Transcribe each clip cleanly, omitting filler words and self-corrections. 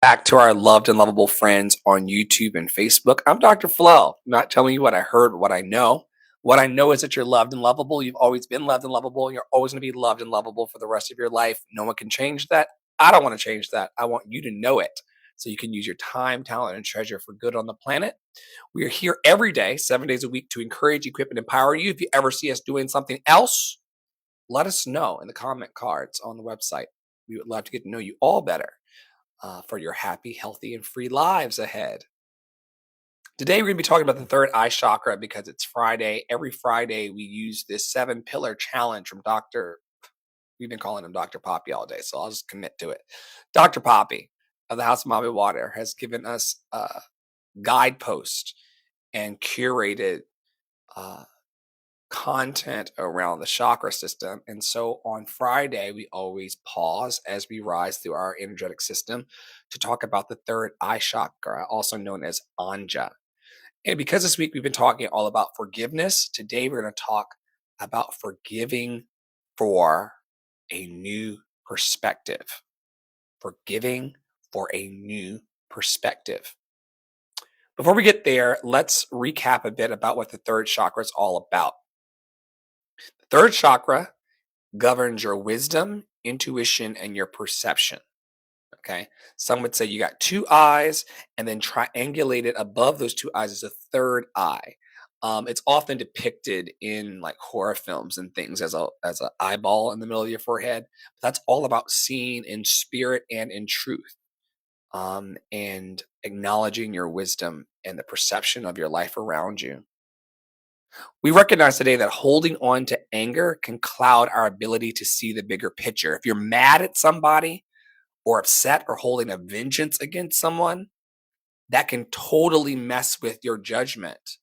back to our loved and lovable friends on YouTube and Facebook. I'm Dr. Flo. I'm not telling you what I heard, but what I know. What I know is that you're loved and lovable. You've always been loved and lovable, and you're always going to be loved and lovable for the rest of your life. No one can change that. I don't want to change that. I want you to know it so you can use your time, talent, and treasure for good on the planet. We are here every day, 7 days a week, to encourage, equip, and empower you. If you ever see us doing something else, let us know in the comment cards on the website. We would love to get to know you all better for your happy, healthy, and free lives ahead. Today, we're going to be talking about the third eye chakra because it's Friday. Every Friday, we use this 7 pillar challenge from we've been calling him Dr. Poppy all day, so I'll just commit to it. Dr. Poppy of the House of Mommy Water has given us a guidepost and curated uh, content around the chakra system. And so on Friday, we always pause as we rise through our energetic system to talk about the third eye chakra, also known as Anja. And because this week we've been talking all about forgiveness, today we're going to talk about forgiving for a new perspective. Forgiving for a new perspective. Before we get there, let's recap a bit about what the third chakra is all about. The third chakra governs your wisdom, intuition, and your perception. Okay. Some would say you got two eyes, and then triangulated above those two eyes is a third eye. It's often depicted in like horror films and things as a eyeball in the middle of your forehead. That's all about seeing in spirit and in truth, and acknowledging your wisdom and the perception of your life around you. We recognize today that holding on to anger can cloud our ability to see the bigger picture. If you're mad at somebody or upset or holding a vengeance against someone, that can totally mess with your judgment.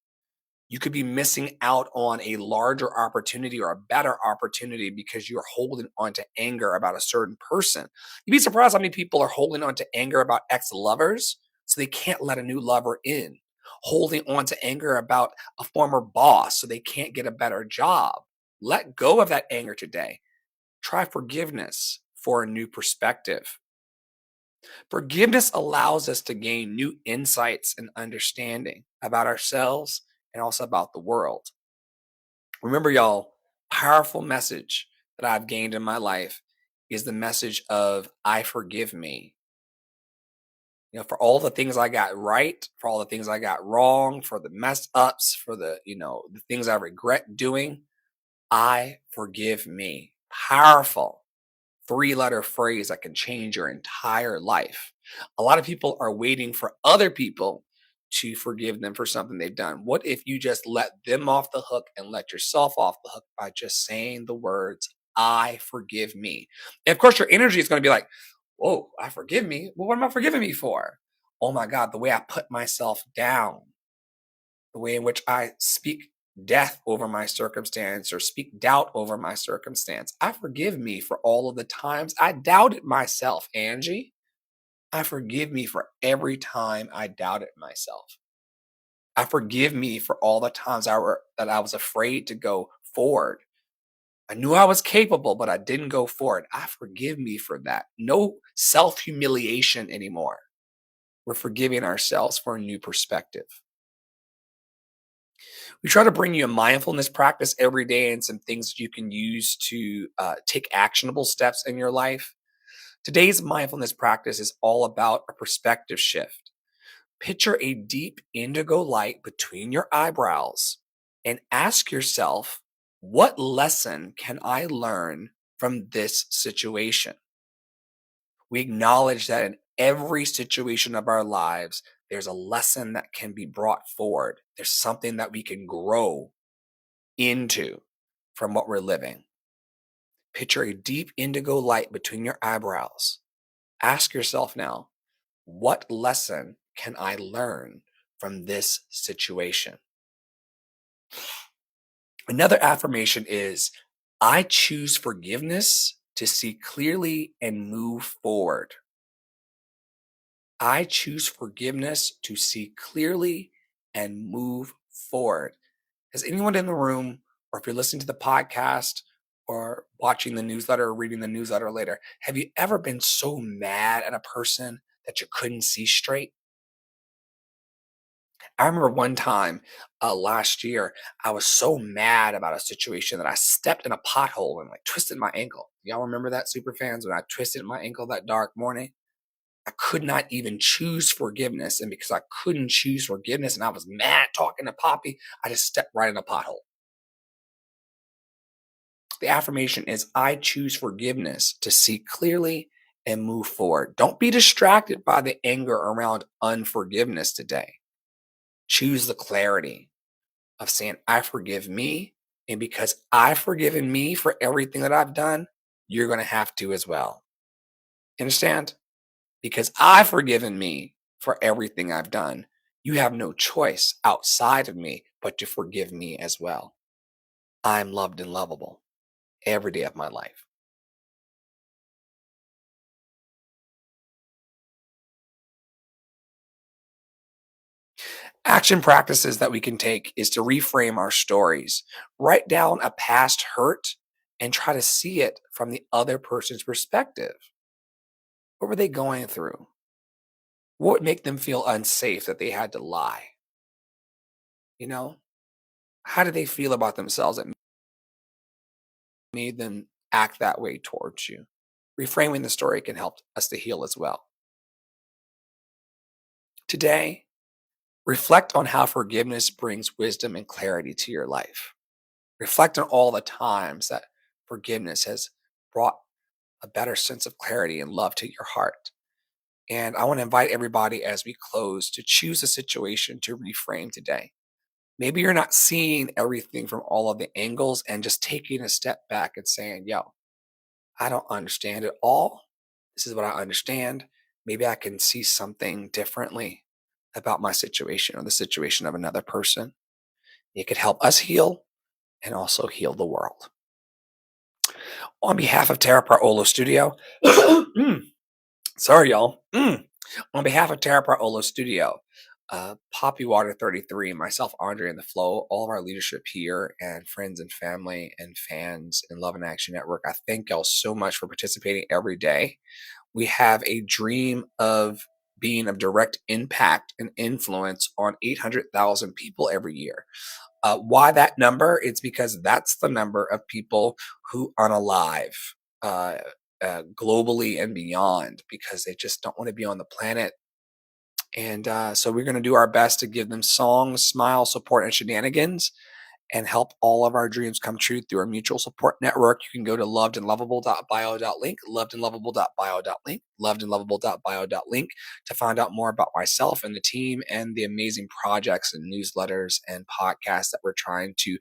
You could be missing out on a larger opportunity or a better opportunity because you're holding on to anger about a certain person. You'd be surprised how many people are holding on to anger about ex-lovers so they can't let a new lover in. Holding on to anger about a former boss so they can't get a better job. Let go of that anger today. Try forgiveness for a new perspective. Forgiveness allows us to gain new insights and understanding about ourselves and also about the world. Remember, y'all, powerful message that I've gained in my life is the message of I forgive me. For all the things I got right, for all the things I got wrong, for the mess ups, for the things I regret doing, I forgive me. Powerful 3-letter phrase that can change your entire life. A lot of people are waiting for other people to forgive them for something they've done. What if you just let them off the hook and let yourself off the hook by just saying the words, I forgive me? And of course, your energy is going to be like, whoa, I forgive me. Well, what am I forgiving me for? Oh my God, the way I put myself down, the way in which I speak death over my circumstance or speak doubt over my circumstance. I forgive me for all of the times I doubted myself, Angie. I forgive me for every time I doubted myself. I forgive me for all the times that I was afraid to go forward. I knew I was capable, but I didn't go forward. I forgive me for that. No self humiliation anymore. We're forgiving ourselves for a new perspective. We try to bring you a mindfulness practice every day and some things that you can use to take actionable steps in your life. Today's mindfulness practice is all about a perspective shift. Picture a deep indigo light between your eyebrows and ask yourself, what lesson can I learn from this situation? We acknowledge that in every situation of our lives, there's a lesson that can be brought forward. There's something that we can grow into from what we're living. Picture a deep indigo light between your eyebrows. Ask yourself now, what lesson can I learn from this situation? Another affirmation is, I choose forgiveness to see clearly and move forward. I choose forgiveness to see clearly and move forward. Has anyone in the room, or if you're listening to the podcast or watching the newsletter or reading the newsletter later, have you ever been so mad at a person that you couldn't see straight. I remember one time last year, I was so mad about a situation that I stepped in a pothole and like twisted my ankle. Y'all remember that, super fans, when I twisted my ankle that dark morning? I could not even choose forgiveness. And because I couldn't choose forgiveness and I was mad talking to Poppy, I just stepped right in a pothole. The affirmation is I choose forgiveness to see clearly and move forward. Don't be distracted by the anger around unforgiveness today. Choose the clarity of saying, I forgive me. And because I've forgiven me for everything that I've done, you're going to have to as well. Understand? Because I've forgiven me for everything I've done, you have no choice outside of me but to forgive me as well. I'm loved and lovable every day of my life. Action practices that we can take is to reframe our stories, write down a past hurt, and try to see it from the other person's perspective. What were they going through? What would make them feel unsafe that they had to lie? You know, how did they feel about themselves that made them act that way towards you? Reframing the story can help us to heal as well. Today, reflect on how forgiveness brings wisdom and clarity to your life. Reflect on all the times that forgiveness has brought a better sense of clarity and love to your heart. And I want to invite everybody as we close to choose a situation to reframe today. Maybe you're not seeing everything from all of the angles and just taking a step back and saying, yo, I don't understand it all. This is what I understand. Maybe I can see something differently about my situation or the situation of another person. It could help us heal and also heal the world. On behalf of Terra Olo Studio, sorry, y'all. On behalf of Terra Olo Studio, Poppy Water 33, myself, Andre, and the Flow, all of our leadership here, and friends and family and fans in Love and Action Network, I thank y'all so much for participating every day. We have a dream of being of direct impact and influence on 800,000 people every year. Why that number? It's because that's the number of people who unalive uh, globally and beyond because they just don't want to be on the planet. And so we're going to do our best to give them songs, smile, support, and shenanigans and help all of our dreams come true through our mutual support network. You can go to lovedandlovable.bio.link, lovedandlovable.bio.link, lovedandlovable.bio.link to find out more about myself and the team and the amazing projects and newsletters and podcasts that we're trying to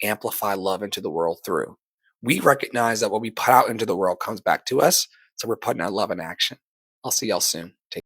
amplify love into the world through. We recognize that what we put out into the world comes back to us, so we're putting our love in action. I'll see y'all soon. Take